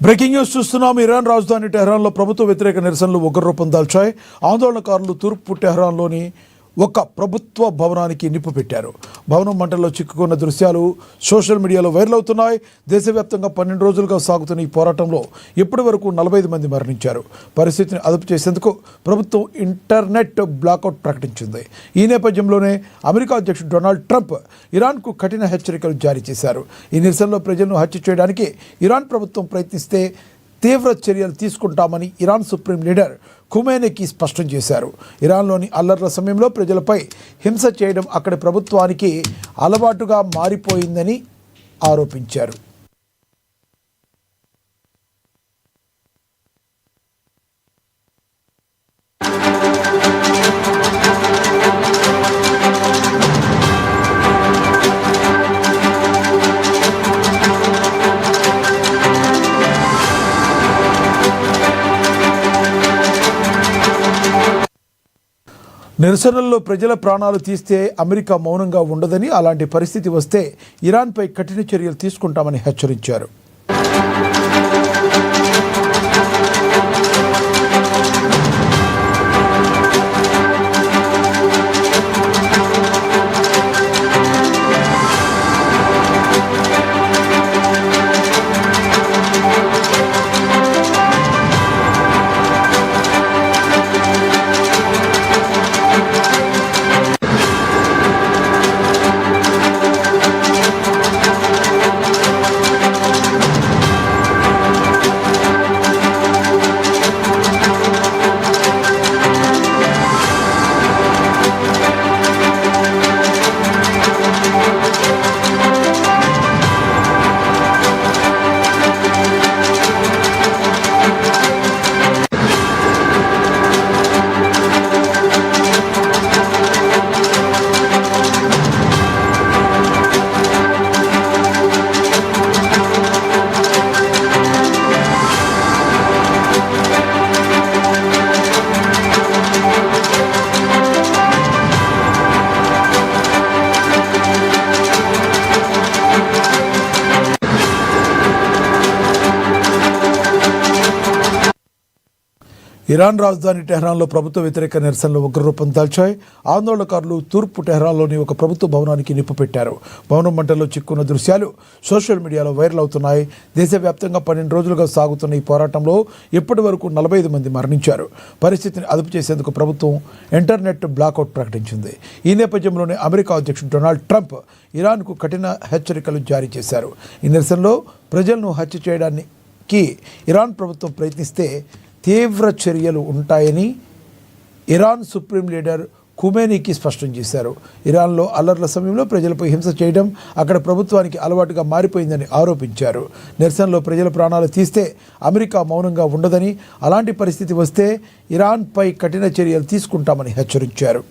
Breaking news చూస్తున్నాం. Iran రాజధాని టెహ్రాన్లో ప్రభుత్వ వ్యతిరేక నిరసనలు ఉగ్రరూపం దాల్చాయి. ఆందోళనకారులు తూర్పు టెహ్రాన్లోని ఒక ప్రభుత్వ భవనానికి నిప్పు పెట్టారు. భవనం మంటల్లో చిక్కుకున్న దృశ్యాలు సోషల్ మీడియాలో వైరల్ అవుతున్నాయి. దేశవ్యాప్తంగా 12 రోజులుగా సాగుతున్న ఈ పోరాటంలో ఇప్పటి వరకు 45 మంది మరణించారు. పరిస్థితిని అదుపు చేసేందుకు ప్రభుత్వం ఇంటర్నెట్ బ్లాకౌట్ ప్రకటించింది. ఈ నేపథ్యంలోనే అమెరికా అధ్యక్షుడు డొనాల్డ్ ట్రంప్ ఇరాన్కు కఠిన హెచ్చరికలు జారీ చేశారు. ఈ నిరసనలో ప్రజలను హత్య చేయడానికి ఇరాన్ ప్రభుత్వం ప్రయత్నిస్తే తీవ్ర చర్యలు తీసుకుంటామని ఇరాన్ సుప్రీం లీడర్ ఖుమేనీకి స్పష్టం చేశారు. ఇరాన్లోని అల్లర్ల సమయంలో ప్రజలపై హింస చేయడం అక్కడి ప్రభుత్వానికి అలవాటుగా మారిపోయిందని ఆరోపించారు. నిరసనల్లో ప్రజల ప్రాణాలు తీస్తే అమెరికా మౌనంగా ఉండదని, అలాంటి పరిస్థితి వస్తే ఇరాన్పై కఠిన చర్యలు తీసుకుంటామని హెచ్చరించారు. ఇరాన్ రాజధాని టెహ్రాన్లో ప్రభుత్వ వ్యతిరేక నిరసనలు ఉగ్రరూపం దాల్చాయి. ఆందోళనకారులు తూర్పు టెహ్రాన్లోని ఒక ప్రభుత్వ భవనానికి నిప్పు పెట్టారు. భవనం మంటల్లో చిక్కున్న దృశ్యాలు సోషల్ మీడియాలో వైరల్ అవుతున్నాయి. దేశవ్యాప్తంగా 12 రోజులుగా సాగుతున్న ఈ పోరాటంలో ఇప్పటి వరకు 45 మంది మరణించారు. పరిస్థితిని అదుపు చేసేందుకు ప్రభుత్వం ఇంటర్నెట్ బ్లాకౌట్ ప్రకటించింది. ఈ నేపథ్యంలోనే అమెరికా అధ్యక్షుడు డొనాల్డ్ ట్రంప్ ఇరాన్కు కఠిన హెచ్చరికలు జారీ చేశారు. ఈ నిరసనలో ప్రజలను హత్య చేయడానికి ఇరాన్ ప్రభుత్వం ప్రయత్నిస్తే తీవ్ర చర్యలు ఉంటాయని ఇరాన్ సుప్రీం లీడర్ ఖుమేనీకి స్పష్టం చేశారు. ఇరాన్లో అల్లర్ల సమయంలో ప్రజలపై హింస చేయడం అక్కడ ప్రభుత్వానికి అలవాటుగా మారిపోయిందని ఆరోపించారు. నిరసనలో ప్రజల ప్రాణాలు తీస్తే అమెరికా మౌనంగా ఉండదని, అలాంటి పరిస్థితి వస్తే ఇరాన్పై కఠిన చర్యలు తీసుకుంటామని హెచ్చరించారు.